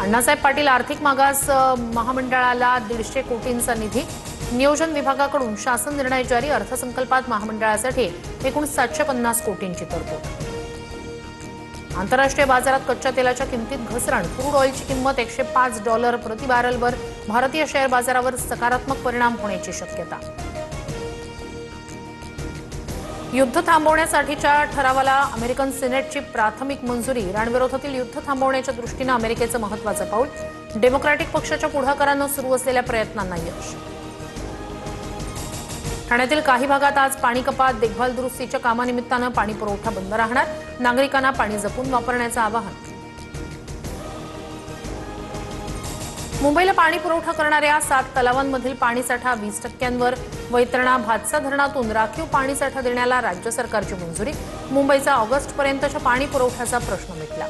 अण्णासाहेब पाटील आर्थिक मागास महामंडळाला 150 कोटींचा निधी। नियोजन विभागाकडून शासन निर्णय जारी। अर्थसंकल्पात महामंडळासाठी एकूण 750 कोटींची तरतूद। आंतरराष्ट्रीय बाजारात कच्च्या तेलाच्या किमतीत घसरण। क्रूड ऑइलची किंमत $105 प्रति बॅरलवर। भारतीय शेअर बाजारावर सकारात्मक परिणाम होण्याची शक्यता। युद्ध थांबवण्यासाठीच्या ठरावाला अमेरिकन सिनेटची प्राथमिक मंजुरी। इराणविरोधातील युद्ध थांबवण्याच्या दृष्टीने अमेरिकेचं महत्त्वाचं पाऊल। डेमोक्रॅटिक पक्षाच्या पुढाकारानं सुरू असलेल्या प्रयत्नांना यश। ठाण्यातील काही भागात आज पाणी कपात। देखभाल दुरुस्तीच्या कामानिमित्तानं पाणी पुरवठा बंद राहणार। नागरिकांना पाणी जपून वापरण्याचं आवाहन। मुंबईला पाणी पुरवठा करणाऱ्या 7 तलावांमधील पाणीसाठा 20%वर। वैतरणा भातसा धरणातून राखीव पाणीसाठा देण्याला राज्य सरकारची मंजुरी। मुंबईचा ऑगस्टपर्यंतच्या पाणी पुरवठ्याचा प्रश्न मिटला।